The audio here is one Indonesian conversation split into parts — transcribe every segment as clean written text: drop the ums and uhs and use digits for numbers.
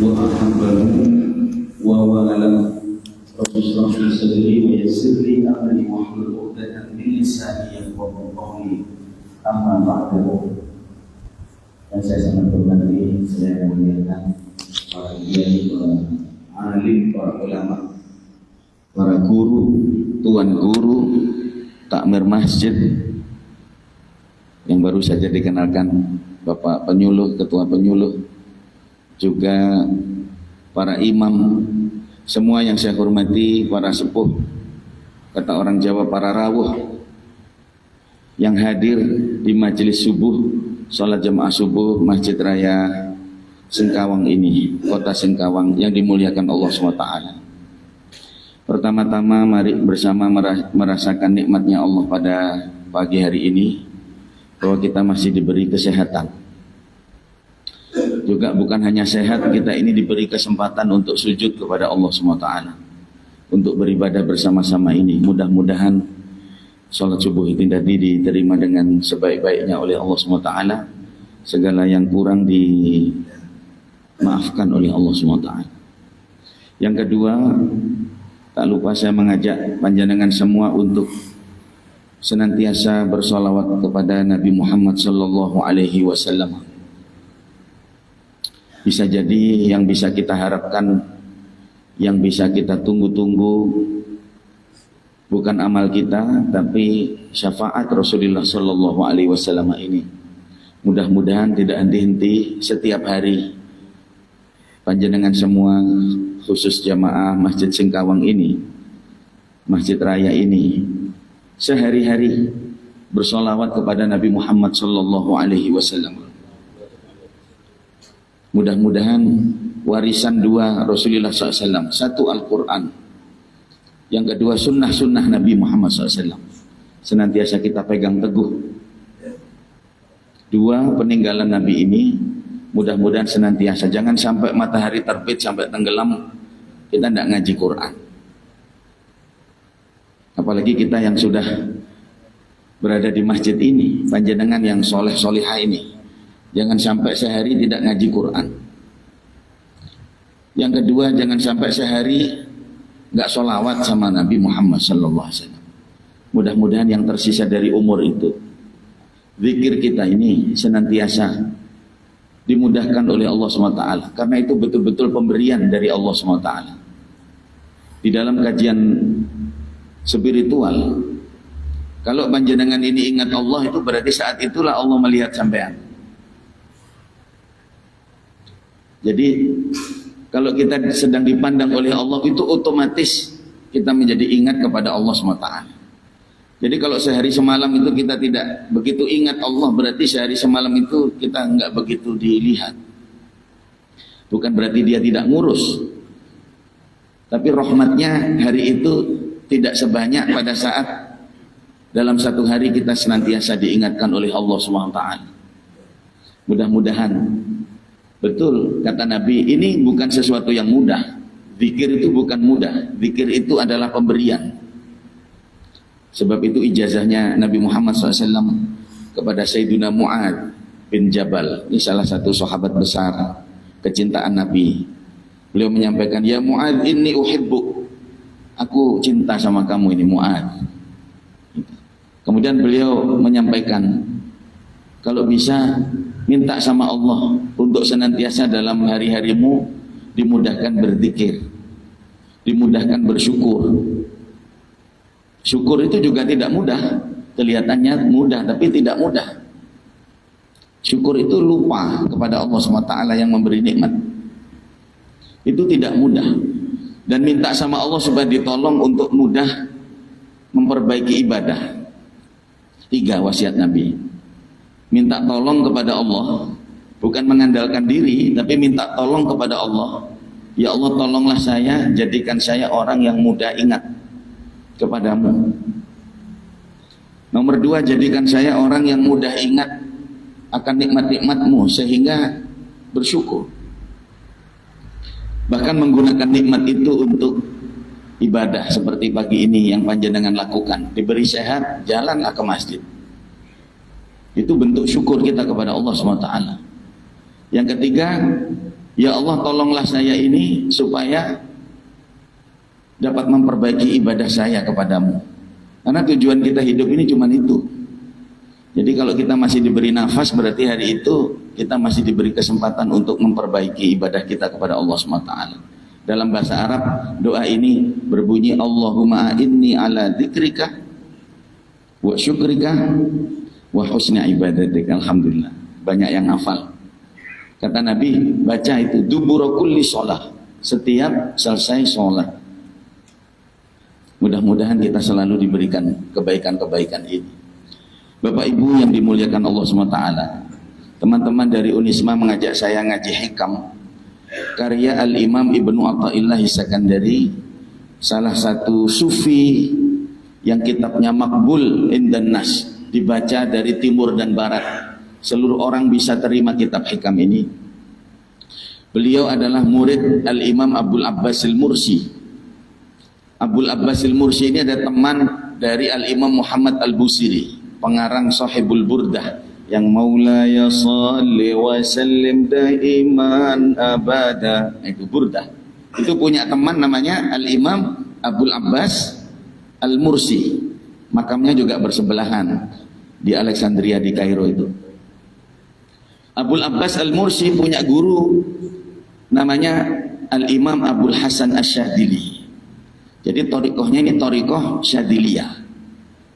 وأحبه ووالاه رب اشرح لي صدري ويسر لي أمري واحلل عقدة من لساني يفقهوا قولي أما بعد. Dan saya sangat berhati, saya muliakan para kiai, para alim, para ulama, para guru, tuan guru, takmir masjid yang baru saja dikenalkan, Bapak penyuluh, ketua penyuluh, juga para imam, semua yang saya hormati, para sepuh, kata orang Jawa para rawuh yang hadir di majelis subuh, sholat jamaah subuh Masjid Raya Singkawang ini, kota Singkawang yang dimuliakan Allah SWT. Pertama-tama mari bersama merasakan nikmatnya Allah pada pagi hari ini, bahwa kita masih diberi kesehatan. Juga bukan hanya sehat, kita ini diberi kesempatan untuk sujud kepada Allah SWT, untuk beribadah bersama-sama ini. Mudah-mudahan sholat subuh itu tadi diterima dengan sebaik-baiknya oleh Allah SWT. Segala yang kurang dimaafkan oleh Allah SWT. Yang kedua, tak lupa saya mengajak panjenengan semua untuk senantiasa bersolawat kepada Nabi Muhammad SAW. Bisa jadi yang bisa kita harapkan, yang bisa kita tunggu-tunggu, bukan amal kita, tapi syafaat Rasulullah SAW ini. Mudah-mudahan tidak henti-henti setiap hari. Panjenengan semua, khusus jamaah Masjid Singkawang ini, Masjid Raya ini, sehari-hari bersolawat kepada Nabi Muhammad SAW. Mudah-mudahan warisan dua Rasulullah SAW, satu Al-Quran, yang kedua sunnah-sunnah Nabi Muhammad SAW, senantiasa kita pegang teguh. Dua peninggalan Nabi ini mudah-mudahan senantiasa, jangan sampai matahari terbit sampai tenggelam kita tidak ngaji Quran. Apalagi kita yang sudah berada di masjid ini, panjenengan yang soleh-solihah ini, jangan sampai sehari tidak ngaji Quran. Yang kedua, jangan sampai sehari nggak sholawat sama Nabi Muhammad SAW. Mudah-mudahan yang tersisa dari umur itu, zikir kita ini senantiasa dimudahkan oleh Allah SWT. Karena itu betul-betul pemberian dari Allah SWT. Di dalam kajian spiritual, kalau panjenengan ini ingat Allah, itu berarti saat itulah Allah melihat sampean. Jadi kalau kita sedang dipandang oleh Allah, itu otomatis kita menjadi ingat kepada Allah SWT. Jadi kalau sehari semalam itu kita tidak begitu ingat Allah, berarti sehari semalam itu kita enggak begitu dilihat. Bukan berarti dia tidak ngurus, tapi rahmatnya hari itu tidak sebanyak pada saat dalam satu hari kita senantiasa diingatkan oleh Allah SWT. Mudah-mudahan betul kata Nabi, ini bukan sesuatu yang mudah. Zikir itu bukan mudah. Zikir itu adalah pemberian. Sebab itu ijazahnya Nabi Muhammad SAW kepada Sayyidina Mu'ad bin Jabal. Ini salah satu sahabat besar kecintaan Nabi. Beliau menyampaikan, ya Mu'ad, inni uhibbuk. Aku cinta sama kamu ini Mu'ad. Kemudian beliau menyampaikan, kalau bisa minta sama Allah untuk senantiasa dalam hari-harimu dimudahkan berzikir, dimudahkan bersyukur. Syukur itu juga tidak mudah, kelihatannya mudah tapi tidak mudah. Syukur itu lupa kepada Allah SWT yang memberi nikmat. Itu tidak mudah. Dan minta sama Allah supaya ditolong untuk mudah memperbaiki ibadah. 3 wasiat Nabi. Minta tolong kepada Allah, bukan mengandalkan diri, tapi minta tolong kepada Allah. Ya Allah, tolonglah saya, jadikan saya orang yang mudah ingat kepadamu. Nomor 2, jadikan saya orang yang mudah ingat akan nikmat-nikmatmu sehingga bersyukur. Bahkan menggunakan nikmat itu untuk ibadah seperti pagi ini yang panjenengan lakukan. Diberi sehat, jalanlah ke masjid. Itu bentuk syukur kita kepada Allah SWT. Yang ketiga, Ya Allah, tolonglah saya ini supaya dapat memperbaiki ibadah saya kepadamu. Karena tujuan kita hidup ini cuma itu. Jadi kalau kita masih diberi nafas, berarti hari itu kita masih diberi kesempatan untuk memperbaiki ibadah kita kepada Allah SWT. Dalam bahasa Arab, doa ini berbunyi, Allahumma inni ala dzikrika wa syukrika wa husni ibadatika. Alhamdulillah, banyak yang hafal. Kata Nabi, baca itu dubura kulli sholah, setiap selesai sholat. Mudah-mudahan kita selalu diberikan kebaikan-kebaikan ini. Bapak Ibu yang dimuliakan Allah SWT, teman-teman dari Unisma mengajak saya ngaji hikam karya Al-Imam Ibnu Athaillah As-Sakandari, salah satu sufi yang kitabnya makbul indan nas, dibaca dari timur dan barat. Seluruh orang bisa terima kitab hikam ini. Beliau adalah murid Al-Imam Abul Abbas Al-Mursi. Abul Abbas Al-Mursi ini ada teman dari Al-Imam Muhammad Al-Busiri, pengarang Sahibul Burdah yang Maulaya salli wa sallim daiman abada, itu Burdah. Itu punya teman namanya Al-Imam Abul Abbas Al-Mursi, makamnya juga bersebelahan di Alexandria di Kairo itu. Abul Abbas Al-Mursi punya guru namanya Al-Imam Abul Hasan Asy-Syadzili. Jadi thariqahnya ini thariqah Syadziliyah.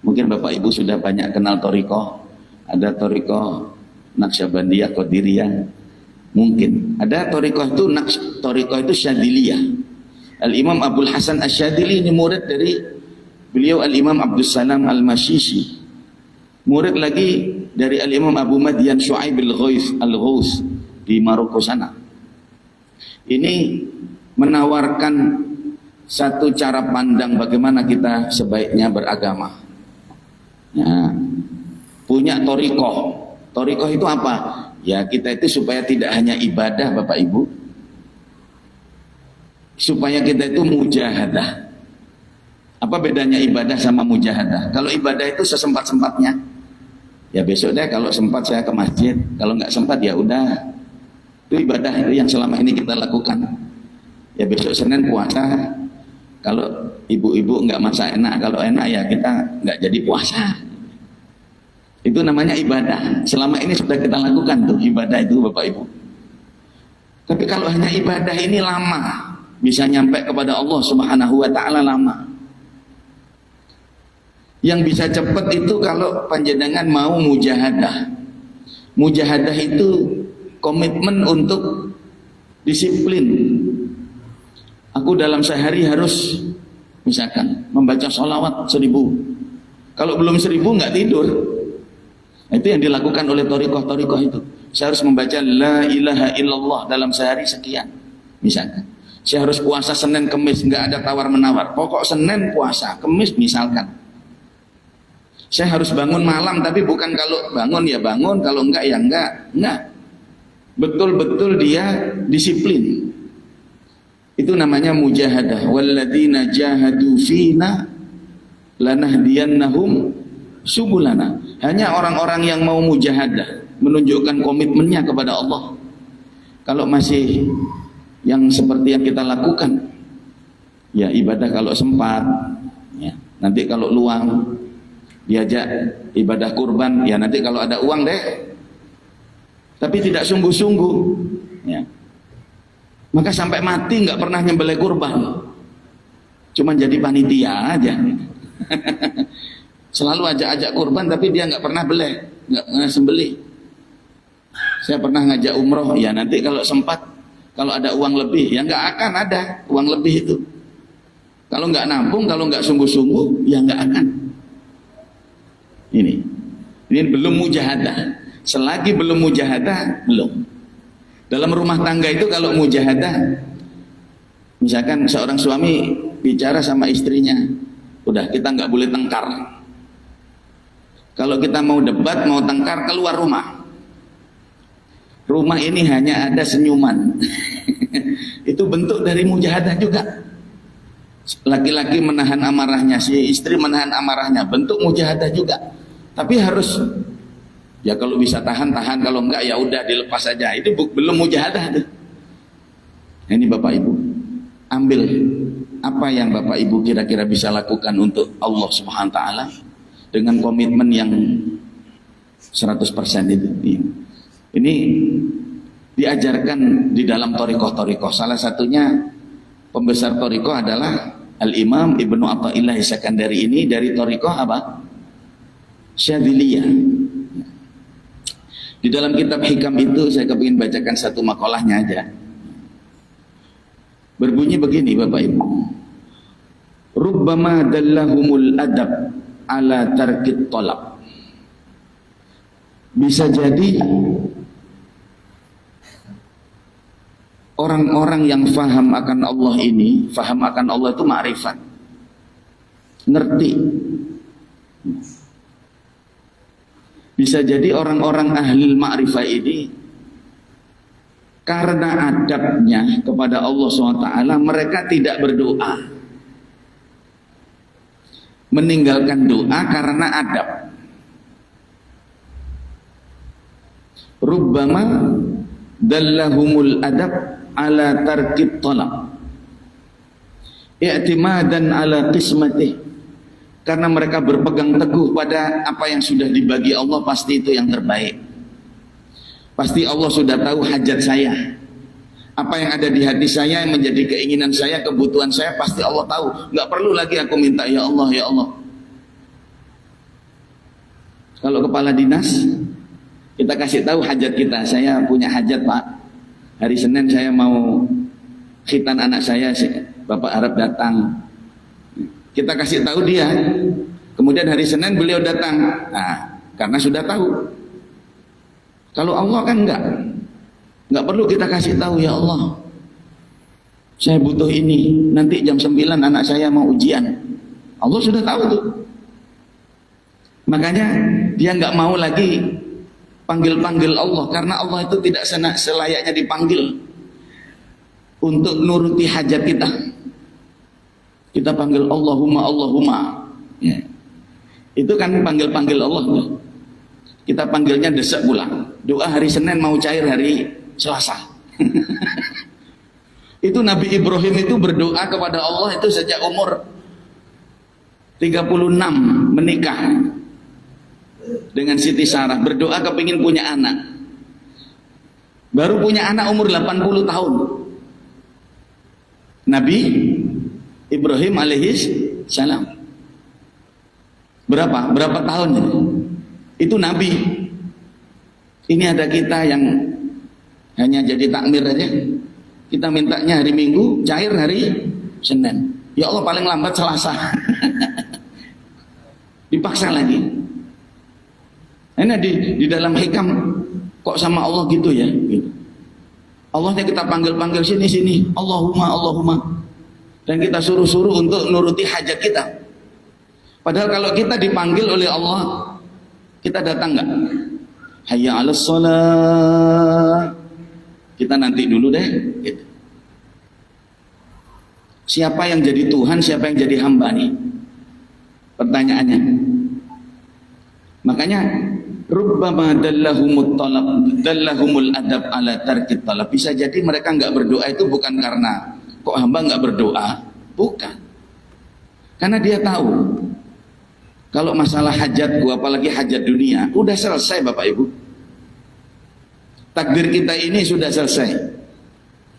Mungkin Bapak Ibu sudah banyak kenal thariqah. Ada thariqah Naqsyabandiyah, Qadiriyah. Mungkin ada thariqah itu Syadziliyah. Al-Imam Abul Hasan Asy-Syadzili ini murid dari beliau Al-Imam Abdus Salam Al-Mashishi. Murid lagi dari Al-Imam Abu Madyan Syu'aib Al-Ghauth di Maroko sana. Ini menawarkan satu cara pandang bagaimana kita sebaiknya beragama. Nah, punya thariqah. Thariqah itu apa? Ya, kita itu supaya tidak hanya ibadah Bapak Ibu, supaya kita itu mujahadah. Apa bedanya ibadah sama mujahadah? Kalau ibadah itu sesempat-sempatnya, ya besok deh kalau sempat saya ke masjid, kalau nggak sempat ya udah. Itu ibadah itu yang selama ini kita lakukan. Ya besok Senin puasa, kalau ibu-ibu nggak masak enak, kalau enak ya kita nggak jadi puasa. Itu namanya ibadah. Selama ini sudah kita lakukan tuh ibadah itu Bapak Ibu. Tapi kalau hanya ibadah ini lama, bisa nyampe kepada Allah Subhanahu wa Ta'ala lama. Yang bisa cepat itu kalau panjenengan mau mujahadah. Mujahadah itu komitmen untuk disiplin. Aku dalam sehari harus misalkan membaca sholawat 1000. Kalau belum 1000 nggak tidur. Itu yang dilakukan oleh thariqah itu. Saya harus membaca la ilaha illallah dalam sehari sekian. Misalkan saya harus puasa Senin Kemis, nggak ada tawar menawar. Pokok Senin puasa, Kemis misalkan. Saya harus bangun malam, tapi bukan kalau bangun ya bangun, kalau enggak ya enggak. Betul-betul dia disiplin. Itu namanya mujahadah. Walladzina jahadu fina lanahdiyannahum subulana. Hanya orang-orang yang mau mujahadah, menunjukkan komitmennya kepada Allah. Kalau masih yang seperti yang kita lakukan, ya ibadah kalau sempat, ya. Nanti kalau luang diajak ibadah kurban, ya nanti kalau ada uang deh. Tapi tidak sungguh-sungguh, ya. Maka sampai mati nggak pernah nyembelih kurban, cuma jadi panitia aja. Selalu ajak-ajak kurban, tapi dia nggak pernah nggak pernah sembelih. Saya pernah ngajak umroh, ya nanti kalau sempat, kalau ada uang lebih, ya nggak akan ada uang lebih itu. Kalau nggak nampung, kalau nggak sungguh-sungguh, ya nggak akan. Ini belum mujahadah. Selagi belum mujahadah, belum. Dalam rumah tangga itu kalau mujahadah, misalkan seorang suami bicara sama istrinya, udah kita nggak boleh tengkar. Kalau kita mau debat, mau tengkar, keluar rumah. Rumah ini hanya ada senyuman. Itu bentuk dari mujahadah juga. Laki-laki menahan amarahnya, si istri menahan amarahnya, bentuk mujahadah juga. Tapi harus, ya kalau bisa tahan, kalau enggak ya udah dilepas saja. Itu belum mujahadah tuh. Nah, ini Bapak Ibu, ambil apa yang Bapak Ibu kira-kira bisa lakukan untuk Allah Subhanahu wa taala dengan komitmen yang 100% itu. Ini diajarkan di dalam thariqah-thariqah. Salah satunya pembesar thariqah adalah Al-Imam Ibnu Athaillah Sakandari. Ini dari thariqah apa? Syadziliyah. Di dalam kitab Hikam itu saya kepingin bacakan satu makalahnya aja. Berbunyi begini Bapak Ibu. Rubbama dallahumul adab ala tarkit tolak. Bisa jadi orang-orang yang faham akan Allah ini, faham akan Allah itu ma'rifat, ngerti. Bisa jadi orang-orang ahli ma'rifah ini karena adabnya kepada Allah SWT, mereka tidak berdoa, meninggalkan doa karena adab. Rubbama dallahumul adab ala tarkit talab i'timadan ala qismatih, karena mereka berpegang teguh pada apa yang sudah dibagi Allah, pasti itu yang terbaik. Pasti Allah sudah tahu hajat saya, apa yang ada di hati saya, yang menjadi keinginan saya, kebutuhan saya, pasti Allah tahu. Nggak perlu lagi aku minta, ya Allah, ya Allah. Kalau kepala dinas, kita kasih tahu hajat kita. Saya punya hajat Pak, hari Senin saya mau khitan anak saya, Bapak harap datang. Kita kasih tahu dia, kemudian hari Senin beliau datang. Nah, karena sudah tahu. Kalau Allah kan enggak perlu kita kasih tahu, ya Allah, saya butuh ini, nanti jam 9 anak saya mau ujian. Allah sudah tahu tuh. Makanya dia enggak mau lagi panggil-panggil Allah, karena Allah itu tidak selayaknya dipanggil untuk nuruti hajat kita. Kita panggil Allahumma, Allahumma, ya. Itu kan panggil-panggil Allah. Kita panggilnya desak pula. Doa hari Senin mau cair hari Selasa. Itu Nabi Ibrahim itu berdoa kepada Allah itu sejak umur 36 menikah dengan Siti Sarah, berdoa kepingin punya anak. Baru punya anak umur 80 tahun. Nabi Ibrahim alaihis salam. Berapa tahun ini? Itu Nabi. Ini ada kita yang hanya jadi takmir aja. Kita mintanya hari Minggu, cair hari Senin. Ya Allah, paling lambat Selasa. Dipaksa lagi. Ini di dalam hikam kok sama Allah gitu ya? Gitu. Allahnya kita panggil-panggil sini, Allahumma, Allahumma. Dan kita suruh-suruh untuk nuruti hajat kita. Padahal kalau kita dipanggil oleh Allah, kita datang enggak? Hayya 'alas shalah. Kita nanti dulu deh. Gitu. Siapa yang jadi Tuhan, siapa yang jadi hamba nih? Pertanyaannya. Makanya rubbama dallahumul adab ala tarkit talab. Bisa jadi mereka enggak berdoa itu bukan karena kok hamba enggak berdoa, bukan. Karena dia tahu kalau masalah hajatku, apalagi hajat dunia, udah selesai Bapak Ibu. Takdir kita ini sudah selesai.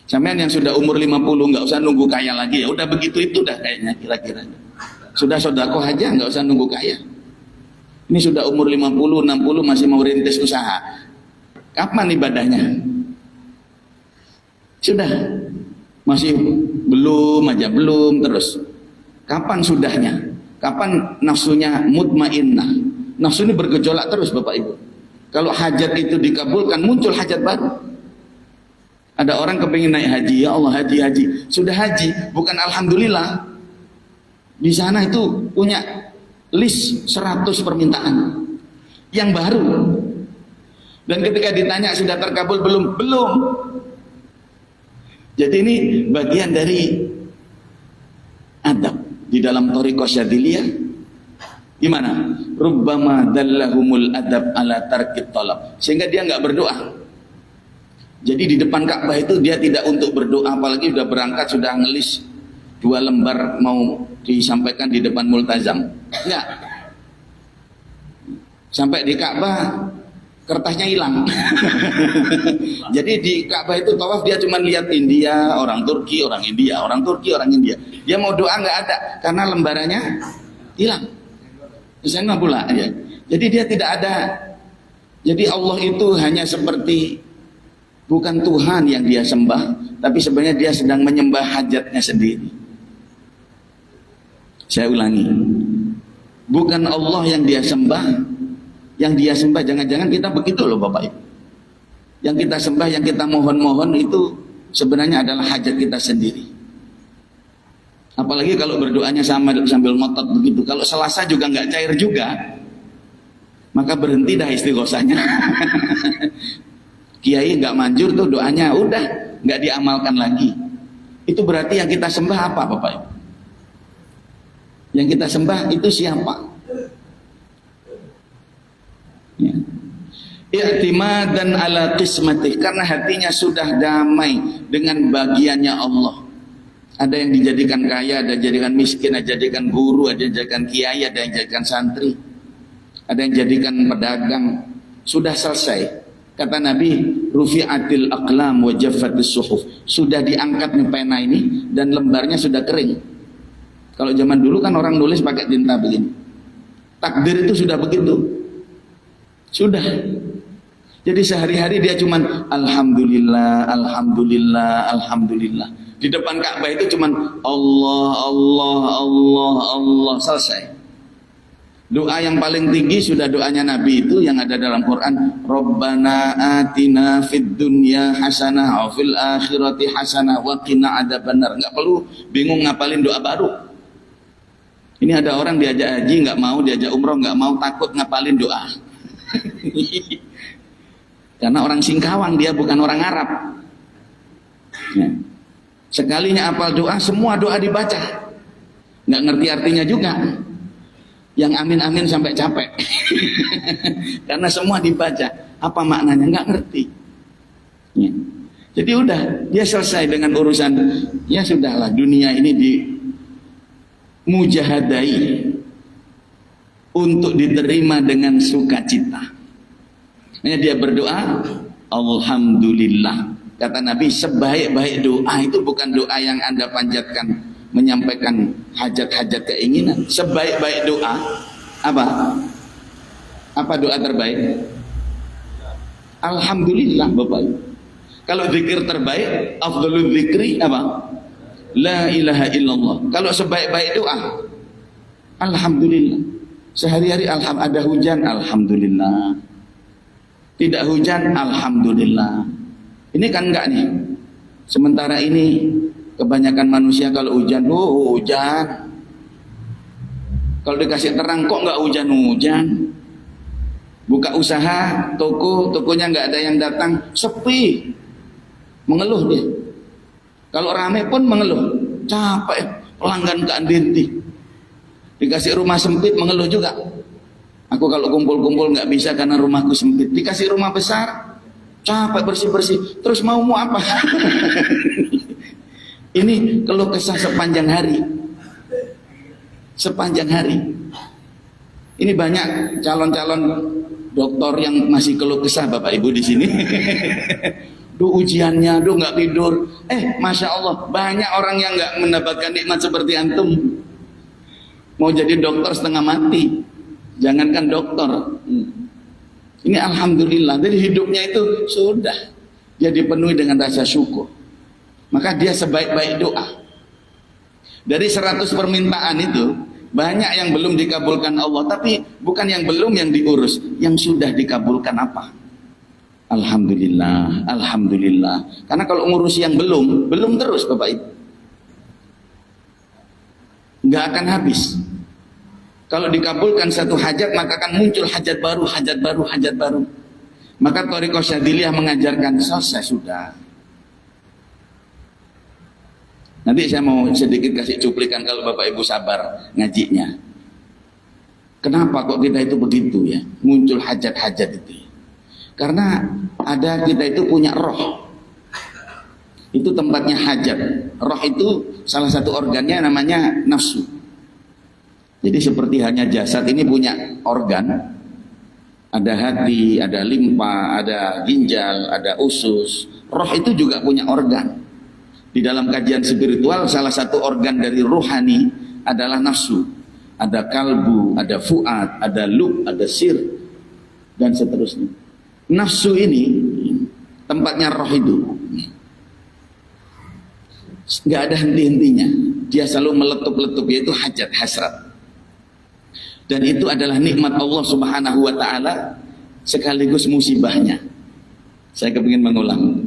Sampean yang sudah umur 50 nggak usah nunggu kaya lagi, ya udah begitu itu dah kayaknya kira-kira. Sudah sodako aja nggak usah nunggu kaya. Ini sudah umur 50, 60 masih mau rintis usaha. Kapan ibadahnya? Sudah. Masih belum terus. Kapan sudahnya? Kapan nafsunya mutmainnah? Nafsu ini bergejolak terus Bapak Ibu. Kalau hajat itu dikabulkan, muncul hajat baru. Ada orang kepingin naik haji, ya Allah haji. Sudah haji, bukan alhamdulillah. Di sana itu punya list 100 permintaan yang baru. Dan ketika ditanya sudah terkabul belum? Belum. Jadi ini bagian dari adab di dalam thariqah Syadziliyah. Gimana? Rubbama dallahumul adab ala tarkit talab. Sehingga dia enggak berdoa. Jadi di depan Ka'bah itu dia tidak untuk berdoa, apalagi sudah berangkat, sudah ngelis 2 lembar mau disampaikan di depan multazam. Enggak. Sampai di Ka'bah kertasnya hilang. Jadi di Ka'bah itu tawaf dia cuma lihat India, orang Turki, orang India, orang Turki, orang India. Dia mau doa nggak ada karena lembarannya hilang. Misalnya pula ya. Jadi dia tidak ada. Jadi Allah itu hanya seperti bukan Tuhan yang dia sembah, tapi sebenarnya dia sedang menyembah hajatnya sendiri. Saya ulangi, bukan Allah yang dia sembah, jangan-jangan kita begitu loh Bapak Ibu. Yang kita sembah, yang kita mohon-mohon itu sebenarnya adalah hajat kita sendiri. Apalagi kalau berdoanya sambil ngotot begitu. Kalau Selasa juga nggak cair juga, maka berhenti dah istighosahnya. Kiai nggak manjur tuh doanya, udah nggak diamalkan lagi. Itu berarti yang kita sembah apa Bapak Ibu? Yang kita sembah itu siapa? Ya. I'timadan ala qismatih, karena hatinya sudah damai dengan bagiannya Allah. Ada yang dijadikan kaya, ada yang dijadikan miskin, ada yang dijadikan guru, ada yang dijadikan kiai, ada yang dijadikan santri, ada yang dijadikan pedagang. Sudah selesai. Kata Nabi, rufi'atil aqlam wa jaffatis suhuf. Sudah diangkat nih pena ini dan lembarnya sudah kering. Kalau zaman dulu kan orang nulis pakai tinta begini. Takdir itu sudah begitu. Sudah. Jadi sehari-hari dia cuman alhamdulillah, alhamdulillah, alhamdulillah. Di depan Ka'bah itu cuman Allah, Allah, Allah, Allah, selesai. Doa yang paling tinggi sudah doanya Nabi itu yang ada dalam Quran. Rabbana atina fid dunya hasanah wa fil akhirati hasanah wa qina adzabannar. Enggak perlu bingung ngapalin doa baru. Ini ada orang diajak haji enggak mau, diajak umroh enggak mau, takut ngapalin doa. Karena orang Singkawang, dia bukan orang Arab. Ya. Sekalinya apal doa, semua doa dibaca. Enggak ngerti artinya juga. Yang amin-amin sampai capek. Karena semua dibaca. Apa maknanya? Nggak ngerti. Ya. Jadi udah, dia selesai dengan urusan. Ya sudahlah, dunia ini dimujahadai untuk diterima dengan sukacita. Hanya dia berdoa, alhamdulillah. Kata Nabi, sebaik-baik doa itu bukan doa yang Anda panjatkan menyampaikan hajat-hajat keinginan. Sebaik-baik doa apa? Apa doa terbaik? Alhamdulillah Bapak Ibu. Kalau zikir terbaik, afdhalul zikri apa? La ilaha illallah. Kalau sebaik-baik doa, alhamdulillah. Sehari-hari ada hujan, alhamdulillah. Tidak hujan, alhamdulillah. Ini kan enggak nih. Sementara ini kebanyakan manusia kalau hujan, hujan. Kalau dikasih terang kok nggak hujan-hujan. Buka usaha, tokonya nggak ada yang datang, sepi. Mengeluh dia. Kalau rame pun mengeluh. Capek, pelanggan nggak dirti. Dikasih rumah sempit mengeluh juga. Aku kalau kumpul-kumpul nggak bisa karena rumahku sempit. Dikasih rumah besar, capek bersih-bersih. Terus mau apa? Ini keluh kesah sepanjang hari. Sepanjang hari. Ini banyak calon-calon dokter yang masih keluh kesah Bapak Ibu di sini. Duh ujiannya, duh nggak tidur. Masya Allah, banyak orang yang nggak mendapatkan nikmat seperti antum. Mau jadi dokter setengah mati. Jangankan dokter. Ini alhamdulillah. Jadi hidupnya itu sudah jadi penuhi dengan rasa syukur. Maka dia sebaik-baik doa. Dari 100 permintaan itu, banyak yang belum dikabulkan Allah. Tapi bukan yang belum yang diurus, yang sudah dikabulkan apa? Alhamdulillah, alhamdulillah. Karena kalau ngurus yang belum terus Bapak Ibu. Nggak akan habis. Kalau dikabulkan satu hajat, maka akan muncul hajat baru, hajat baru, hajat baru. Maka Thariqah Syadziliyah mengajarkan, selesai sudah. Nanti saya mau sedikit kasih cuplikan kalau Bapak Ibu sabar ngajinya. Kenapa kok kita itu begitu ya? Muncul hajat-hajat itu. Karena ada kita itu punya roh. Itu tempatnya hajat. Roh itu salah satu organnya namanya nafsu. Jadi seperti hanya jasad ini punya organ, ada hati, ada limpa, ada ginjal, ada usus. Roh itu juga punya organ. Di dalam kajian spiritual salah satu organ dari rohani adalah nafsu. Ada kalbu, ada fuad, ada lub, ada sir, dan seterusnya. Nafsu ini tempatnya roh itu. Nggak ada henti-hentinya. Dia selalu meletup-letup, yaitu hajat, hasrat. Dan itu adalah nikmat Allah Subhanahu wa ta'ala sekaligus musibahnya. Saya kepingin mengulang.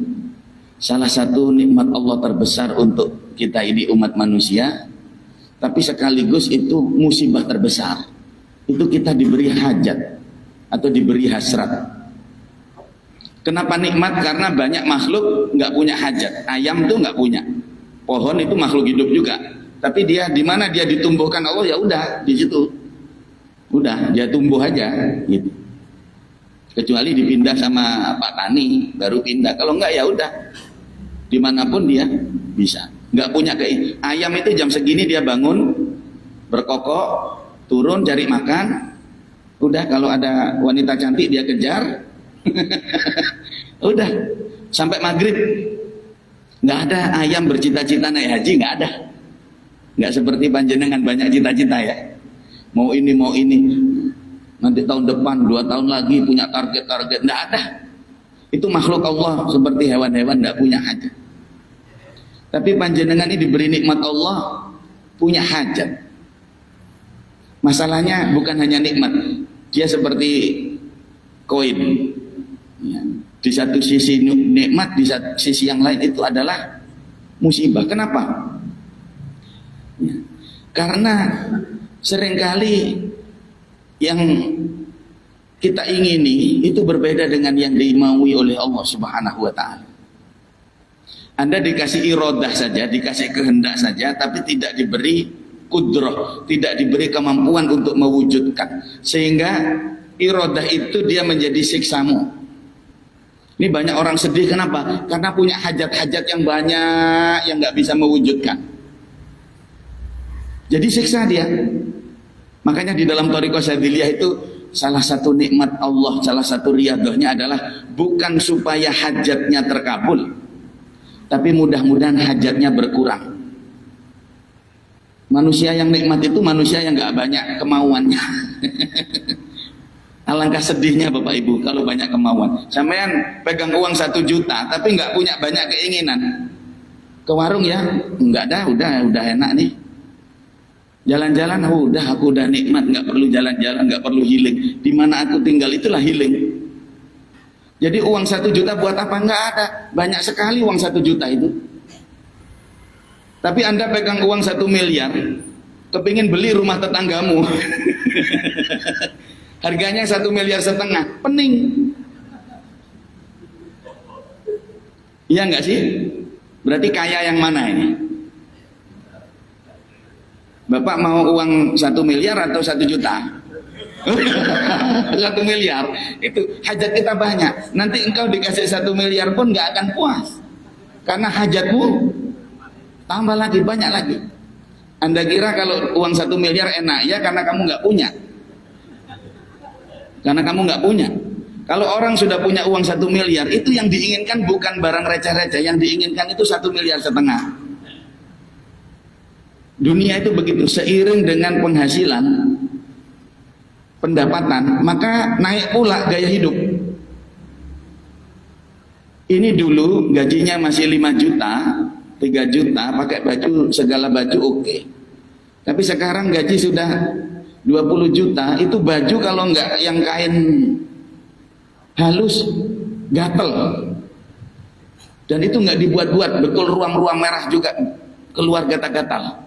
Salah satu nikmat Allah terbesar untuk kita ini umat manusia, tapi sekaligus itu musibah terbesar. Itu kita diberi hajat atau diberi hasrat. Kenapa nikmat? Karena banyak makhluk nggak punya hajat. Ayam tuh nggak punya. Pohon itu makhluk hidup juga. Tapi dia di mana dia ditumbuhkan Allah, ya udah di situ. Udah, dia tumbuh aja gitu. Kecuali dipindah sama Pak Tani baru pindah. Kalau enggak ya udah. Dimanapun dia bisa. Enggak punya ayam itu jam segini dia bangun, berkokok, turun cari makan. Udah, kalau ada wanita cantik dia kejar. Udah, sampai maghrib. Enggak ada ayam bercita-cita naik haji, enggak ada. Enggak seperti panjenengan banyak cita-cita ya. Mau ini, nanti tahun depan, 2 tahun lagi punya target-target, enggak ada. Itu makhluk Allah seperti hewan-hewan, enggak punya hajat. Tapi panjenengan ini diberi nikmat Allah, punya hajat. Masalahnya bukan hanya nikmat, dia seperti koin. Ya. Di satu sisi nikmat, di satu sisi yang lain itu adalah musibah. Kenapa? Ya. Karena seringkali yang kita ingini itu berbeda dengan yang dimaui oleh Allah Subhanahu wa ta'ala. Anda dikasih iradah saja, dikasih kehendak saja, tapi tidak diberi kudrah, tidak diberi kemampuan untuk mewujudkan. Sehingga iradah itu dia menjadi siksamu. Ini banyak orang sedih, kenapa? Karena punya hajat-hajat yang banyak yang nggak bisa mewujudkan. Jadi siksa dia. Makanya di dalam Thariqah Syadziliyah itu salah satu nikmat Allah, salah satu riyadhahnya adalah bukan supaya hajatnya terkabul, tapi mudah-mudahan hajatnya berkurang. Manusia yang nikmat itu manusia yang gak banyak kemauannya. Alangkah sedihnya Bapak Ibu kalau banyak kemauan. Sampean pegang uang 1 juta tapi gak punya banyak keinginan. Ke warung ya, enggak dah, udah enak nih. Jalan-jalan, udah aku udah nikmat, nggak perlu jalan-jalan, nggak perlu healing. Di mana aku tinggal itulah healing. Jadi uang 1 juta buat apa? Nggak ada. Banyak sekali uang 1 juta itu. Tapi Anda pegang uang 1 miliar, kepingin beli rumah tetanggamu. Harganya 1,5 miliar, pening. Iya nggak sih? Berarti kaya yang mana ini? Bapak mau uang 1 miliar atau 1 juta? 1 miliar. Itu hajat kita banyak. Nanti engkau dikasih 1 miliar pun gak akan puas. Karena hajatmu tambah lagi, banyak lagi. Anda kira kalau uang 1 miliar enak? Ya karena kamu gak punya. Karena kamu gak punya. Kalau orang sudah punya uang 1 miliar, itu yang diinginkan bukan barang receh-receh. Yang diinginkan itu 1,5 miliar. Dunia itu begitu, seiring dengan penghasilan, pendapatan, maka naik pula gaya hidup. Ini dulu gajinya masih 5 juta, 3 juta, pakai baju, segala baju oke. Tapi sekarang gaji sudah 20 juta, itu baju kalau enggak yang kain halus, gatel. Dan itu enggak dibuat-buat, betul ruang-ruang merah juga keluar gatal-gatal.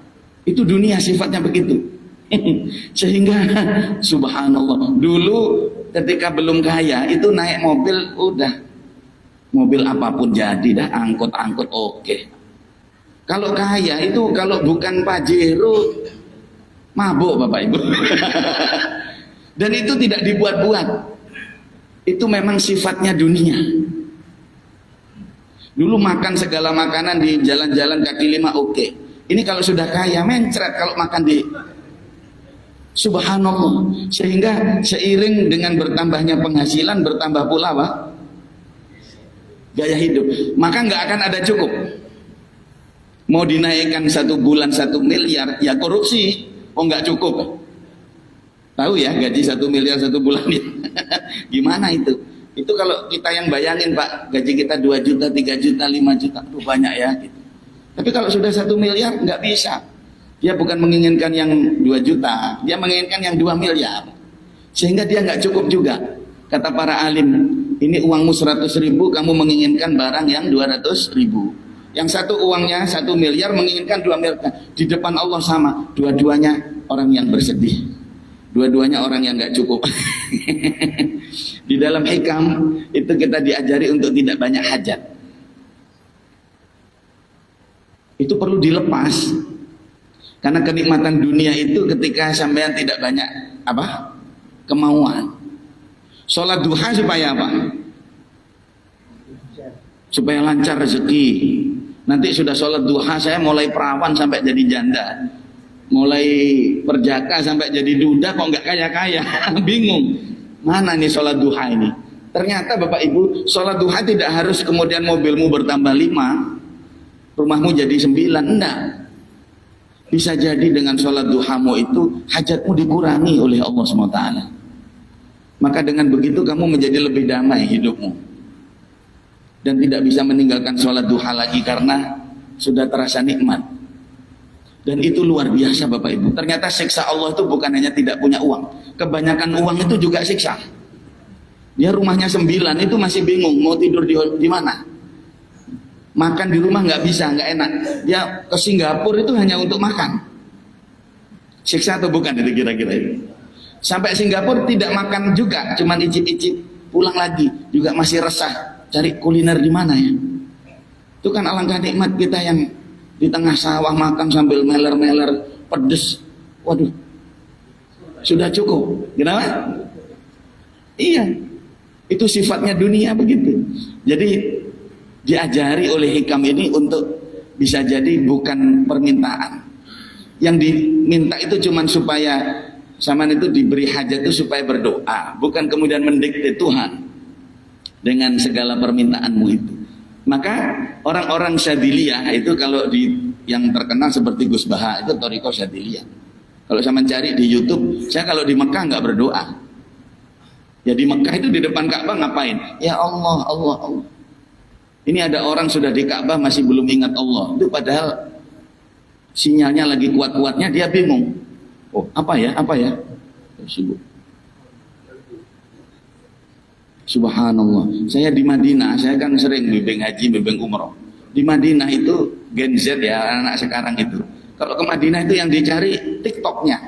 Itu dunia sifatnya begitu. Sehingga subhanallah, dulu ketika belum kaya itu naik mobil udah, mobil apapun jadi dah, angkot-angkot oke. Kalau kaya itu kalau bukan Pajero mabuk Bapak Ibu. Dan itu tidak dibuat-buat. Itu memang sifatnya dunia. Dulu makan segala makanan di jalan-jalan kaki lima oke. Ini kalau sudah kaya mencret kalau makan di subhanallah. Sehingga seiring dengan bertambahnya penghasilan bertambah pula apa? Gaya hidup. Maka nggak akan ada cukup. Mau dinaikkan 1 bulan 1 miliar ya korupsi. Oh nggak cukup. Tahu ya gaji 1 miliar 1 bulan ya. Gimana itu? Itu kalau kita yang bayangin Pak, gaji kita 2 juta, 3 juta, 5 juta, tuh banyak ya gitu. Tapi kalau sudah 1 miliar nggak bisa. Dia bukan menginginkan yang 2 juta, dia menginginkan yang 2 miliar. Sehingga dia nggak cukup juga. Kata para alim, ini uangmu 100 ribu, kamu menginginkan barang yang 200 ribu. Yang satu uangnya 1 miliar menginginkan 2 miliar. Di depan Allah sama, dua-duanya orang yang bersedih. Dua-duanya orang yang nggak cukup. Di dalam hikam itu kita diajari untuk tidak banyak hajat. Itu perlu dilepas. Karena kenikmatan dunia itu ketika sampean tidak banyak apa? Kemauan. Sholat duha supaya apa? Supaya lancar rezeki. Nanti sudah sholat duha saya mulai perawan sampai jadi janda. Mulai perjaka sampai jadi duda kok nggak kaya-kaya. Bingung. Mana nih sholat duha ini? Ternyata Bapak Ibu, sholat duha tidak harus kemudian mobilmu bertambah 5, rumahmu jadi 9, enggak. Bisa jadi dengan sholat duhamu itu hajatmu dikurangi oleh Allah SWT. Maka dengan begitu kamu menjadi lebih damai hidupmu. Dan tidak bisa meninggalkan sholat duha lagi karena sudah terasa nikmat. Dan itu luar biasa Bapak Ibu. Ternyata siksa Allah itu bukan hanya tidak punya uang. Kebanyakan uang itu juga siksa. Dia rumahnya 9 itu masih bingung mau tidur di mana. Makan di rumah nggak bisa, nggak enak. Dia ke Singapura itu hanya untuk makan. Siksa atau bukan itu kira-kira itu. Sampai Singapura tidak makan juga, cuman icip-icip, pulang lagi juga masih resah. Cari kuliner di mana ya. Itu kan alangkah nikmat kita yang di tengah sawah makan sambil meler-meler pedes. Waduh, sudah cukup. Kenapa? Iya, itu sifatnya dunia begitu. Jadi diajari oleh hikam ini untuk bisa jadi bukan permintaan. Yang diminta itu cuman supaya zaman itu diberi hajat itu supaya berdoa, bukan kemudian mendikte Tuhan dengan segala permintaanmu itu. Maka orang-orang Syadiliyah itu kalau yang terkenal seperti Gus Baha itu Thariqah Syadiliyah. Kalau saya mencari di YouTube, saya kalau di Mekah nggak berdoa. Ya di Mekah itu di depan Ka'bah ngapain? Ya Allah, Allah, Allah. Ini ada orang sudah di Ka'bah masih belum ingat Allah. Itu padahal sinyalnya lagi kuat-kuatnya dia bingung. Oh apa ya? Apa ya? Sibuk. Subhanallah. Saya di Madinah, saya kan sering bimbing haji, bimbing umroh. Di Madinah itu Gen Z ya anak sekarang itu. Kalau ke Madinah itu yang dicari TikToknya.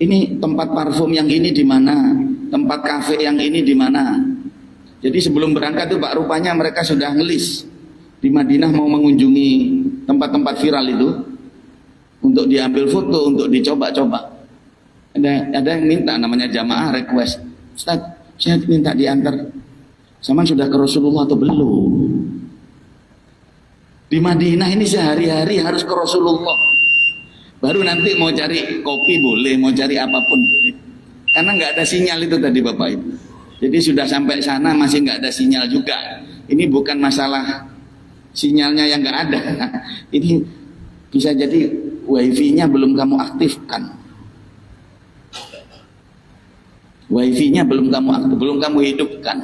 Ini tempat parfum yang ini di mana? Tempat kafe yang ini di mana? Jadi sebelum berangkat tuh Pak rupanya mereka sudah ngelis di Madinah mau mengunjungi tempat-tempat viral itu untuk diambil foto, untuk dicoba-coba. Ada yang minta namanya jamaah request. Ustaz, saya minta diantar. Sama sudah ke Rasulullah atau belum? Di Madinah ini sehari-hari harus ke Rasulullah. Baru nanti mau cari kopi boleh, mau cari apapun boleh. Karena nggak ada sinyal itu tadi Bapak Ibu. Jadi sudah sampai sana masih nggak ada sinyal juga. Ini bukan masalah sinyalnya yang nggak ada. Ini bisa jadi wifi-nya belum kamu aktifkan. Wifi-nya belum kamu hidupkan.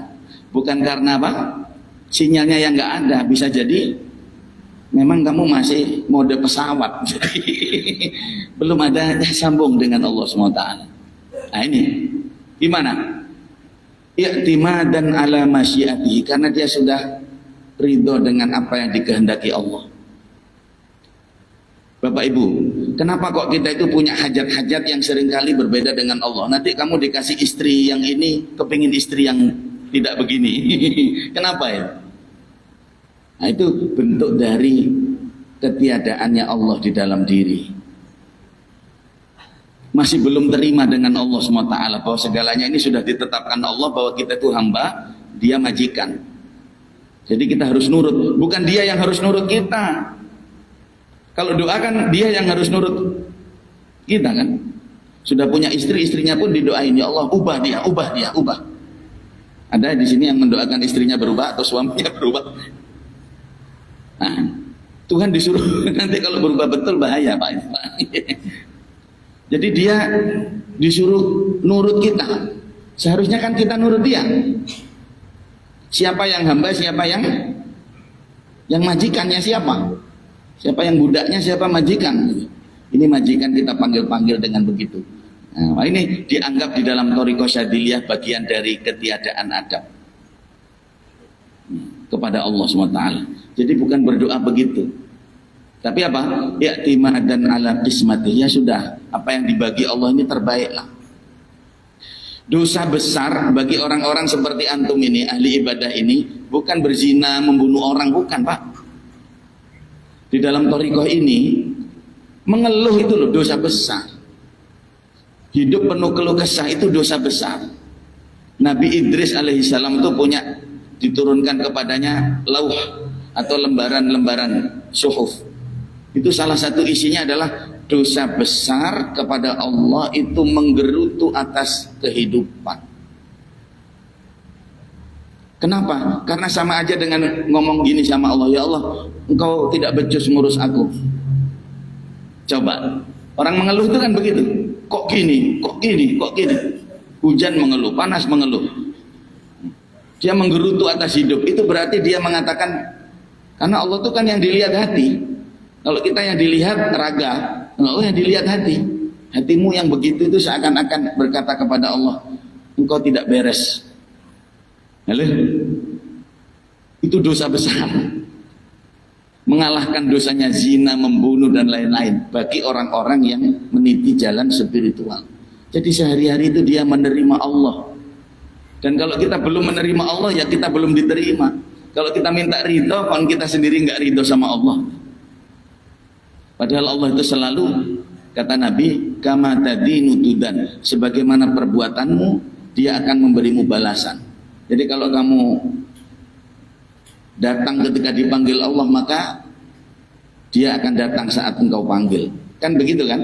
Bukan karena apa? Sinyalnya yang nggak ada. Bisa jadi memang kamu masih mode pesawat. Jadi belum ada sambung dengan Allah SWT. Nah ini gimana? I'timadan ala masyiati, karena dia sudah ridho dengan apa yang dikehendaki Allah. Bapak Ibu, kenapa kok kita itu punya hajat-hajat yang seringkali berbeda dengan Allah? Nanti kamu dikasih istri yang ini, kepingin istri yang tidak begini. Kenapa ya? Nah itu bentuk dari ketiadaannya Allah di dalam diri. Masih belum terima dengan Allah SWT bahwa segalanya ini sudah ditetapkan Allah, bahwa kita itu hamba, dia majikan. Jadi kita harus nurut, bukan dia yang harus nurut kita. Kalau doa kan dia yang harus nurut kita kan. Sudah punya istri, istrinya pun didoain, ya Allah ubah dia, ubah dia, ubah. Ada di sini yang mendoakan istrinya berubah atau suaminya berubah. Nah, Tuhan disuruh nanti kalau berubah betul bahaya Pak. Jadi dia disuruh nurut kita. Seharusnya kan kita nurut dia. Siapa yang hamba, siapa yang majikannya siapa? Siapa yang budaknya, siapa majikan? Ini majikan kita panggil-panggil dengan begitu. Nah, ini dianggap di dalam Thariqah Syadziliyah bagian dari ketiadaan adab kepada Allah SWT. Jadi bukan berdoa begitu. Tapi apa? I'timadan ala qismatih. Ya sudah, apa yang dibagi Allah ini terbaiklah. Dosa besar bagi orang-orang seperti antum ini, ahli ibadah ini, bukan berzina, membunuh orang, bukan Pak. Di dalam thariqah ini, mengeluh itu loh dosa besar. Hidup penuh keluh kesah itu dosa besar. Nabi Idris alaihissalam itu punya, diturunkan kepadanya lauh atau lembaran-lembaran suhuf. Itu salah satu isinya adalah dosa besar kepada Allah itu menggerutu atas kehidupan. Kenapa? Karena sama aja dengan ngomong gini sama Allah, ya Allah, engkau tidak becus ngurus aku. Coba, orang mengeluh itu kan begitu. Kok gini, kok gini, kok gini. Hujan mengeluh, panas mengeluh. Dia menggerutu atas hidup. Itu berarti dia mengatakan, karena Allah itu kan yang dilihat hati. Kalau kita yang dilihat raga, Allah yang dilihat hati. Hatimu yang begitu itu seakan-akan berkata kepada Allah, engkau tidak beres. Halo? Itu dosa besar. Mengalahkan dosanya zina, membunuh dan lain-lain bagi orang-orang yang meniti jalan spiritual. Jadi sehari-hari itu dia menerima Allah. Dan kalau kita belum menerima Allah, ya kita belum diterima. Kalau kita minta ridho, kan kita sendiri nggak ridho sama Allah. Padahal Allah itu selalu, kata Nabi, kama tadinu tudan, sebagaimana perbuatanmu, dia akan memberimu balasan. Jadi kalau kamu datang ketika dipanggil Allah, maka dia akan datang saat engkau panggil. Kan begitu kan?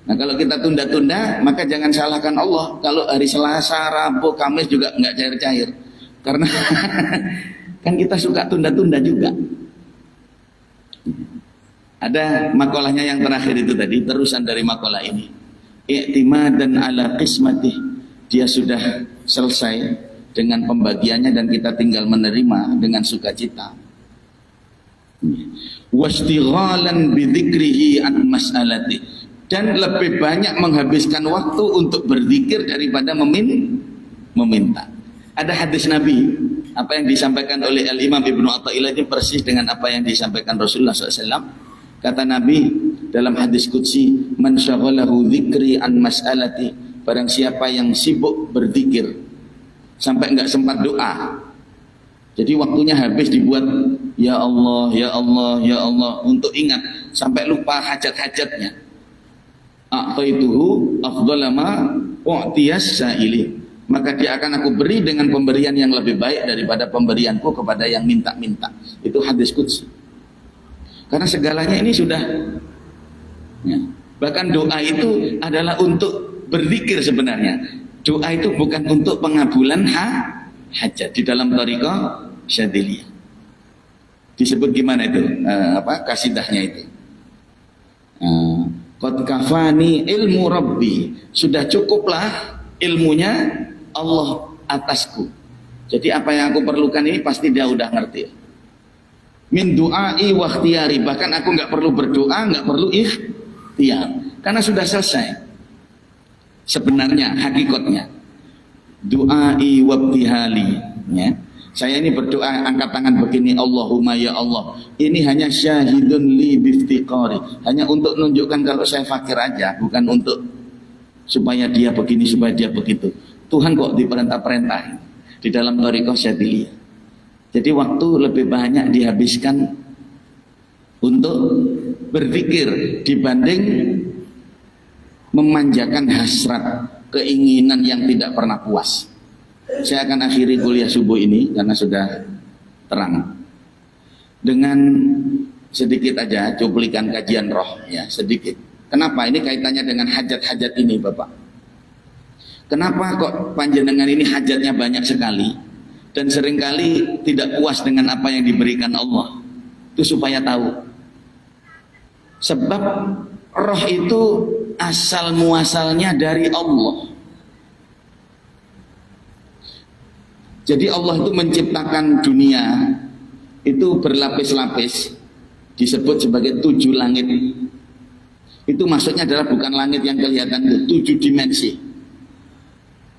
Nah kalau kita tunda-tunda, maka jangan salahkan Allah. Kalau hari Selasa, Rabu, Kamis juga nggak cair-cair. Karena kan kita suka tunda-tunda juga. Ada makalahnya yang terakhir itu tadi, terusan dari makalah ini. I'timadan ala qismatih. Dia sudah selesai dengan pembagiannya dan kita tinggal menerima dengan sukacita. Wastighalan bidzikrihi an mas'alati. Dan lebih banyak menghabiskan waktu untuk berzikir daripada meminta. Ada hadis Nabi, apa yang disampaikan oleh Al-Imam Ibnu Athaillah ini persis dengan apa yang disampaikan Rasulullah SAW. Kata Nabi dalam hadis qudsi, man syaghalahu dzikri an mas'alati, barang siapa yang sibuk berzikir sampai enggak sempat doa. Jadi waktunya habis dibuat ya Allah, ya Allah, ya Allah untuk ingat sampai lupa hajat-hajatnya. A'taituhu afdhala ma u'tiyas sa'ili. Maka dia akan aku beri dengan pemberian yang lebih baik daripada pemberianku kepada yang minta-minta. Itu hadis qudsi. Karena segalanya ini sudah ya. Bahkan doa itu adalah untuk berzikir sebenarnya. Doa itu bukan untuk pengabulan hajat. Di dalam thariqah Syadziliyah disebut gimana itu? Kasidahnya itu. Qad kafani ilmu rabbi. Sudah cukuplah ilmunya Allah atasku. Jadi apa yang aku perlukan ini pasti dia udah ngerti. Min du'ai wa ikhtiyari, bahkan aku nggak perlu berdoa, nggak perlu ikhtiar, karena sudah selesai. Sebenarnya hakikatnya du'ai wa ibtihali, ya. Saya ini berdoa angkat tangan begini, Allahumma ya Allah. Ini hanya syahidun li biftiqari, hanya untuk menunjukkan kalau saya fakir aja, bukan untuk supaya dia begini, supaya dia begitu. Tuhan kok diperintah-perintah di dalam thariqah Syadziliyah. Jadi waktu lebih banyak dihabiskan untuk berzikir dibanding memanjakan hasrat, keinginan yang tidak pernah puas. Saya akan akhiri kuliah subuh ini karena sudah terang. dengan sedikit aja cuplikan kajian roh ya, sedikit. Kenapa? Ini kaitannya dengan hajat-hajat ini Bapak. Kenapa kok panjenengan ini hajatnya banyak sekali dan seringkali tidak puas dengan apa yang diberikan Allah? Itu supaya tahu. Sebab roh itu asal muasalnya dari Allah. Jadi Allah itu menciptakan dunia itu berlapis-lapis, disebut sebagai 7 langit. Itu maksudnya adalah bukan langit yang kelihatan, itu 7 dimensi.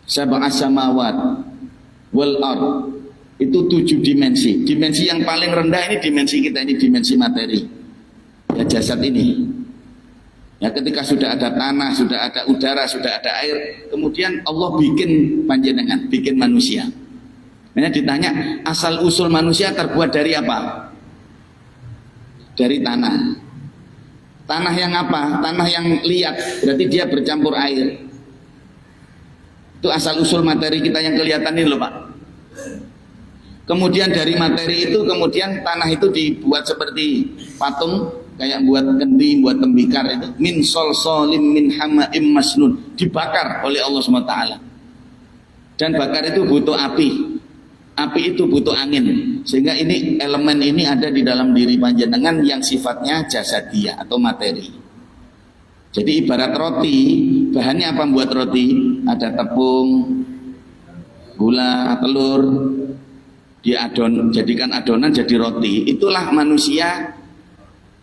Sab'as samawat wal ard, itu 7 dimensi. Dimensi yang paling rendah ini dimensi kita, ini dimensi materi ya, jasad ini ya. Ketika sudah ada tanah, sudah ada udara, sudah ada air, kemudian Allah bikin panjenengan, bikin manusia. Nah, ditanya asal usul manusia terbuat dari apa? Dari tanah. Tanah yang apa? Tanah yang liat, berarti dia bercampur air. Itu asal usul materi kita yang kelihatan ini loh Pak. Kemudian dari materi itu, kemudian tanah itu dibuat seperti patung, kayak buat kendi, buat tembikar itu. Min solsolim min hama'im masnun, dibakar oleh Allah SWT. Dan bakar itu butuh api. Api itu butuh angin, sehingga ini elemen ini ada di dalam diri panjenengan yang sifatnya jasadiyah atau materi. Jadi ibarat roti, bahannya apa buat roti? Ada tepung, gula, telur, jadikan adonan jadi roti. Itulah manusia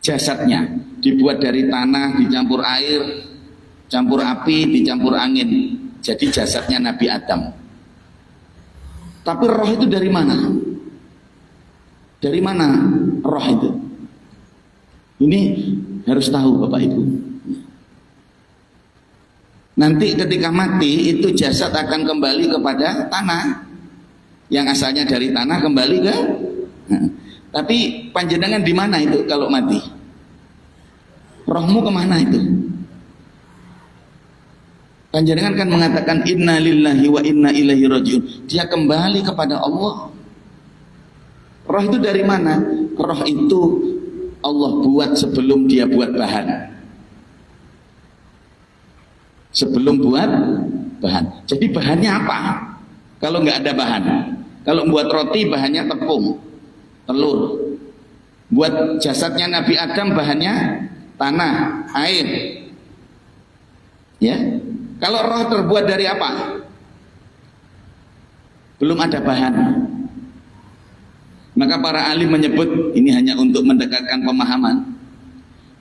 jasadnya, dibuat dari tanah, dicampur air, campur api, dicampur angin. Jadi jasadnya Nabi Adam. Tapi roh itu dari mana? Dari mana roh itu? Ini harus tahu Bapak Ibu. Nanti ketika mati itu jasad akan kembali kepada tanah. Yang asalnya dari tanah kembali ke. Tapi panjenengan di mana itu kalau mati? Rohmu kemana itu? Panjenengan kan mengatakan inna lillahi wa inna ilaihi rajiun. Dia kembali kepada Allah. Roh itu dari mana? Roh itu Allah buat sebelum dia buat bahan. Sebelum buat bahan. Jadi bahannya apa? Kalau nggak ada bahan. Kalau buat roti bahannya tepung, telur. Buat jasadnya Nabi Adam bahannya tanah, air. Ya. Kalau roh terbuat dari apa? Belum ada bahan. Maka para alim menyebut ini hanya untuk mendekatkan pemahaman.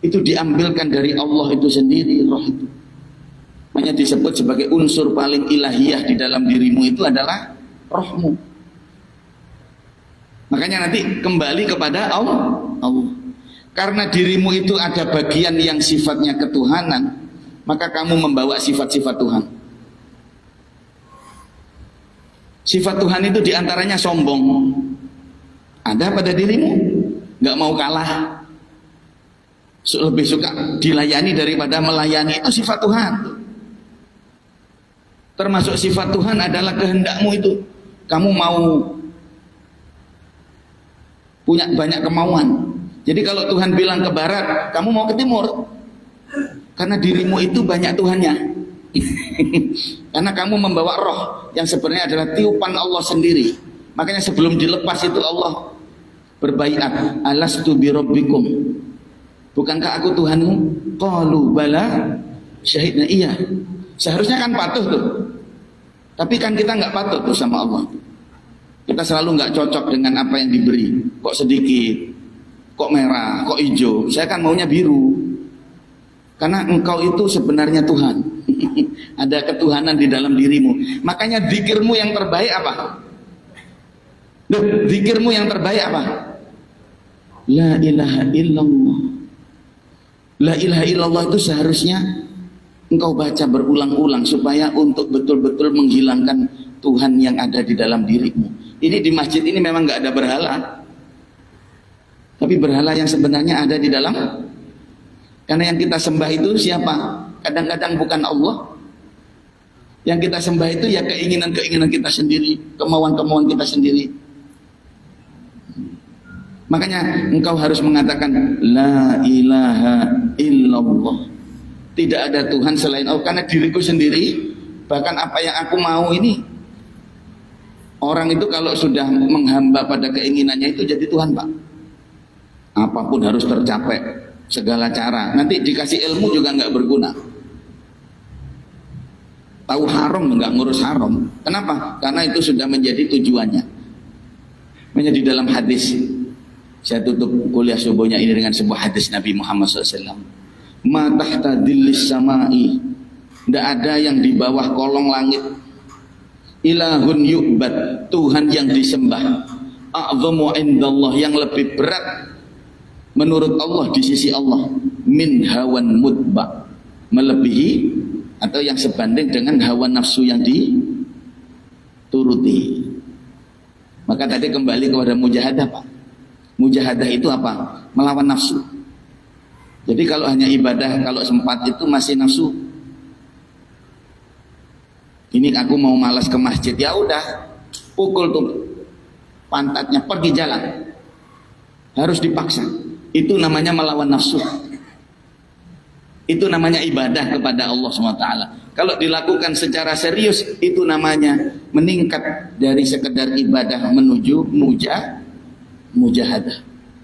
Itu diambilkan dari Allah itu sendiri, roh itu. Hanya disebut sebagai unsur paling ilahiyah di dalam dirimu itu adalah rohmu. Makanya nanti kembali kepada Allah. Karena dirimu itu ada bagian yang sifatnya ketuhanan, maka kamu membawa sifat-sifat Tuhan. Sifat Tuhan itu diantaranya sombong. Ada pada dirimu? Gak mau kalah. Lebih suka dilayani daripada melayani. Itu sifat Tuhan. Termasuk sifat Tuhan adalah kehendakmu itu. Kamu mau punya banyak kemauan. Jadi kalau Tuhan bilang ke barat, kamu mau ke timur. Karena dirimu itu banyak Tuhannya. Karena kamu membawa roh yang sebenarnya adalah tiupan Allah sendiri. Makanya sebelum dilepas itu Allah berbaiat, alastu birabbikum, bukankah aku Tuhanmu? Qalu bala, syahidna, iya. Seharusnya kan patuh tuh. Tapi kan kita nggak patuh tuh sama Allah. Kita selalu nggak cocok dengan apa yang diberi. Kok sedikit, kok merah, kok hijau. Saya kan maunya biru. Karena engkau itu sebenarnya Tuhan. Ada ketuhanan di dalam dirimu. Makanya zikirmu yang terbaik apa? Zikirmu yang terbaik apa? La ilaha illallah. La ilaha illallah itu seharusnya engkau baca berulang-ulang supaya untuk betul-betul menghilangkan Tuhan yang ada di dalam dirimu. Ini di masjid ini memang nggak ada berhala. Tapi berhala yang sebenarnya ada di dalam. Karena yang kita sembah itu siapa? Kadang-kadang bukan Allah. Yang kita sembah itu ya keinginan-keinginan kita sendiri, kemauan-kemauan kita sendiri. Makanya engkau harus mengatakan la ilaha illallah. Tidak ada Tuhan selain Allah, karena diriku sendiri, bahkan apa yang aku mau ini. Orang itu kalau sudah menghamba pada keinginannya itu jadi Tuhan, Pak. Apapun harus tercapai, segala cara. Nanti dikasih ilmu juga nggak berguna. Tahu haram nggak ngurus haram. Kenapa? Karena itu sudah menjadi tujuannya. Menjadi dalam hadis. Saya tutup kuliah subuhnya ini dengan sebuah hadis Nabi Muhammad SAW. Ma tahta dillis samai. Tidak ada yang di bawah kolong langit. Ilahun yu'bad. Tuhan yang disembah. A'zamu indallah, yang lebih berat menurut Allah di sisi Allah. Min hawan mutba. Melebihi atau yang sebanding dengan hawa nafsu yang dituruti. Maka tadi kembali kepada mujahadah, Pak. Mujahadah itu apa? Melawan nafsu. Jadi kalau hanya ibadah, kalau sempat itu masih nafsu. Ini aku mau malas ke masjid, ya udah, pukul tuh pantatnya, pergi jalan. Harus dipaksa. Itu namanya melawan nafsu. Itu namanya ibadah kepada Allah SWT. Kalau dilakukan secara serius, itu namanya meningkat dari sekedar ibadah menuju mujahadah.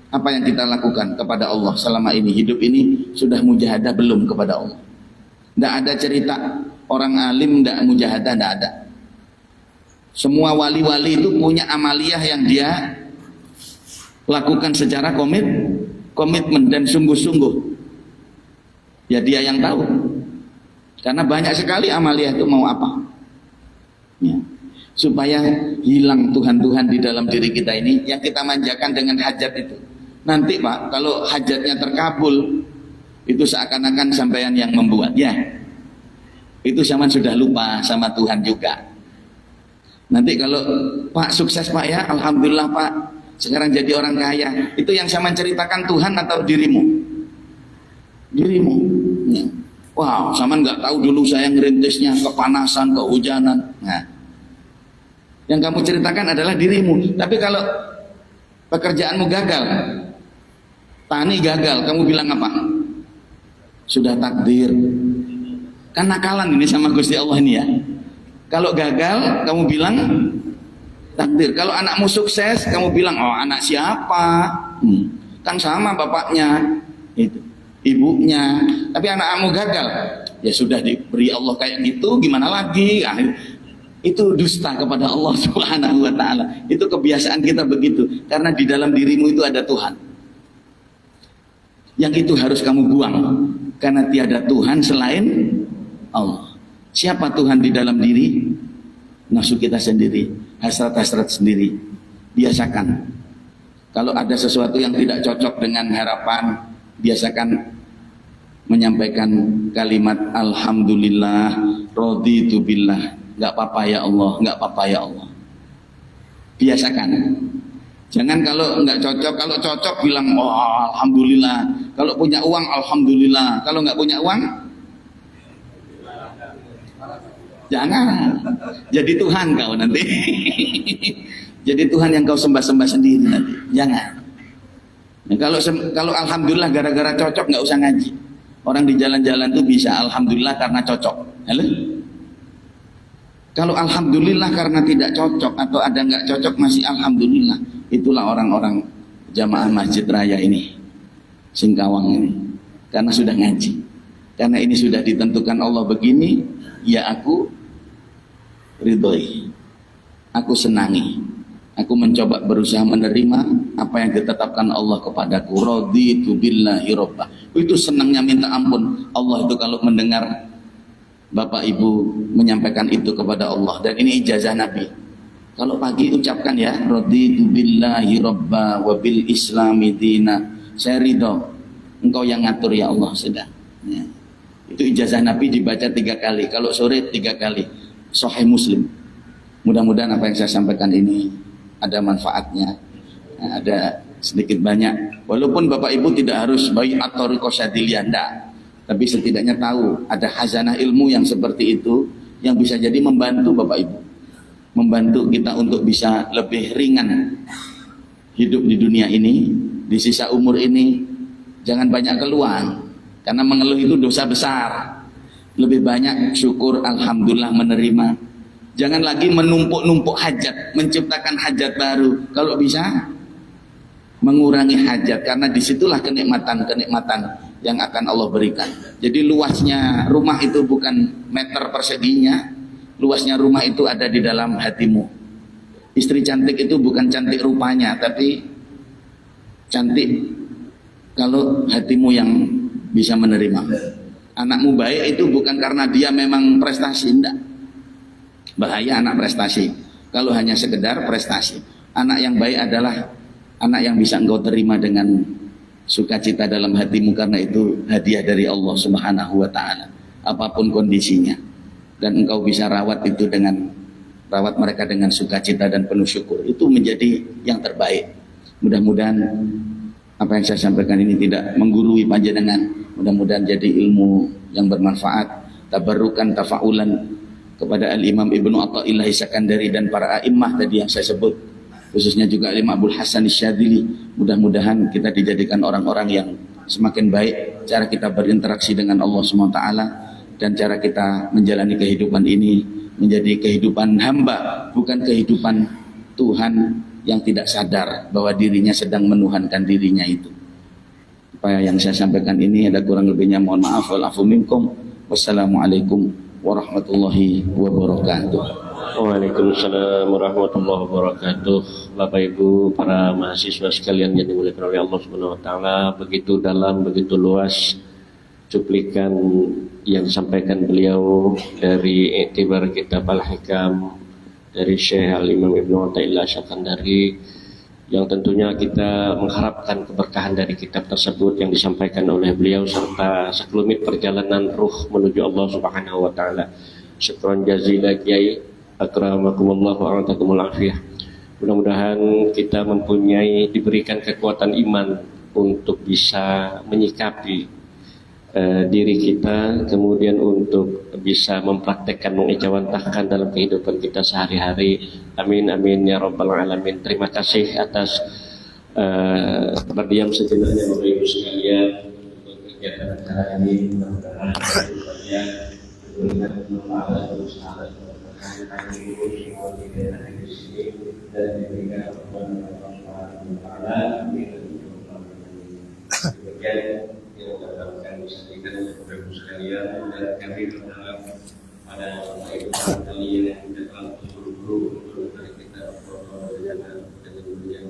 Apa yang kita lakukan kepada Allah selama ini, hidup ini sudah mujahadah belum kepada Allah? Tidak ada cerita orang alim tidak mujahadah, tidak ada. Semua wali-wali itu punya amaliyah yang dia lakukan secara komitmen dan sungguh-sungguh. Ya dia yang tahu. Karena banyak sekali amaliyah itu mau apa? Ya. Supaya hilang Tuhan-Tuhan di dalam diri kita ini yang kita manjakan dengan hajat itu. Nanti Pak, kalau hajatnya terkabul, itu seakan-akan sampean yang membuat. Ya, itu zaman sudah lupa sama Tuhan juga. Nanti kalau Pak sukses Pak ya, Alhamdulillah Pak, sekarang jadi orang kaya, itu yang saya menceritakan Tuhan atau dirimu? Dirimu. Ya. Wow, sama nggak tahu dulu saya ngerintisnya kepanasan, kehujanan. Nah, yang kamu ceritakan adalah dirimu. Tapi kalau pekerjaanmu gagal, tani gagal, kamu bilang apa? Sudah takdir. Kan nakalan ini sama Gusti Allah ini ya. Kalau gagal, kamu bilang takdir. Kalau anakmu sukses, kamu bilang, oh anak siapa? Kan sama bapaknya, itu, ibunya. Tapi anakmu gagal, ya sudah diberi Allah kayak gitu, gimana lagi? Itu dusta kepada Allah Subhanahu wa Ta'ala. Itu kebiasaan kita begitu, karena di dalam dirimu itu ada Tuhan. Yang itu harus kamu buang, karena tiada Tuhan selain Allah. Siapa Tuhan di dalam diri? Nafsu kita sendiri, hasrat-hasrat sendiri. Biasakan. Kalau ada sesuatu yang tidak cocok dengan harapan, biasakan menyampaikan kalimat Alhamdulillah, raditu billah. Enggak apa-apa ya Allah, enggak apa-apa ya Allah. Biasakan. Jangan kalau enggak cocok, kalau cocok bilang oh Alhamdulillah. Kalau punya uang Alhamdulillah. Kalau enggak punya uang, jangan. Jadi Tuhan kau nanti. Jadi Tuhan yang kau sembah-sembah sendiri nanti. Jangan. Nah, kalau Alhamdulillah gara-gara cocok nggak usah ngaji. Orang di jalan-jalan tuh bisa Alhamdulillah karena cocok. Halo? Kalau Alhamdulillah karena tidak cocok atau ada nggak cocok masih Alhamdulillah. Itulah orang-orang jamaah Masjid Raya ini, Singkawang ini. Karena sudah ngaji. Karena ini sudah ditentukan Allah begini, ya aku ridhoi, aku senangi, aku mencoba berusaha menerima apa yang ditetapkan Allah kepadaku. Raditu billahi robba. Itu senangnya minta ampun. Allah itu kalau mendengar Bapak Ibu menyampaikan itu kepada Allah, dan ini ijazah Nabi. Kalau pagi ucapkan ya, raditu billahi robba wa bil islami dina. Saya ridho, engkau yang ngatur ya Allah sudah. Ya. Itu ijazah Nabi dibaca 3 kali. Kalau sore 3 kali. Sahih Muslim. Mudah-mudahan apa yang saya sampaikan ini ada manfaatnya, ada sedikit banyak. Walaupun Bapak Ibu tidak harus baik atau rikosyadiliyah, tapi setidaknya tahu ada khazanah ilmu yang seperti itu yang bisa jadi membantu Bapak Ibu, membantu kita untuk bisa lebih ringan hidup di dunia ini, di sisa umur ini, jangan banyak keluhan, karena mengeluh itu dosa besar. Lebih banyak syukur, alhamdulillah menerima. Jangan lagi menumpuk-numpuk hajat, menciptakan hajat baru. Kalau bisa mengurangi hajat, karena disitulah kenikmatan-kenikmatan yang akan Allah berikan. Jadi luasnya rumah itu bukan meter perseginya, luasnya rumah itu ada di dalam hatimu. Istri cantik itu bukan cantik rupanya, tapi cantik kalau hatimu yang bisa menerima. Anakmu baik itu bukan karena dia memang prestasi, enggak. Bahaya anak prestasi kalau hanya sekedar prestasi. Anak yang baik adalah anak yang bisa engkau terima dengan sukacita dalam hatimu, karena itu hadiah dari Allah Subhanahu wa taala, apapun kondisinya. Dan engkau bisa rawat mereka dengan sukacita dan penuh syukur. Itu menjadi yang terbaik. Mudah-mudahan apa yang saya sampaikan ini tidak menggurui panjenengan. Mudah-mudahan jadi ilmu yang bermanfaat, tabarrukan, tafaulan kepada Al-Imam Ibnu Athaillah Sakandari dan para a'immah tadi yang saya sebut, khususnya juga Imam Abdul Hasan Syadzili. Mudah-mudahan kita dijadikan orang-orang yang semakin baik cara kita berinteraksi dengan Allah SWT, dan cara kita menjalani kehidupan ini menjadi kehidupan hamba, bukan kehidupan Tuhan yang tidak sadar bahwa dirinya sedang menuhankan dirinya itu. Apa yang saya sampaikan ini ada kurang lebihnya, mohon maaf. Walafu minkum. Wassalamualaikum warahmatullahi wabarakatuh. Waalaikumsalam warahmatullahi wabarakatuh. Bapak Ibu para mahasiswa sekalian yang dimuliakan oleh Allah Subhanahu wa taala, begitu dalam, begitu luas cuplikan yang disampaikan beliau dari I'tibar Kitab Al-Hikam dari Syekh Al-Imam Ibnu Athaillah Sakandari, yang tentunya kita mengharapkan keberkahan dari kitab tersebut yang disampaikan oleh beliau, serta sekelumit perjalanan ruh menuju Allah Subhanahu wa taala. Syukran jazila Kiai, akramakumullah wa a'takumul afiyah. Mudah-mudahan kita diberikan kekuatan iman untuk bisa menyikapi diri kita, kemudian untuk bisa mempraktekkan, mengejawantahkan dalam kehidupan kita sehari-hari. Amin amin ya rabbal alamin. Terima kasih atas berdiam sejenaknya Bapak Ibu sekalian untuk kegiatan acara ini. Mudah-mudahan diberikan bermanfaat untuk sahabat dan diberikan Allah Subhanahu wa taala. Kami sampaikan kepada ibu sekalian, dan kami berharap pada ibu sekalian yang datang berburu dari kita dengan beliau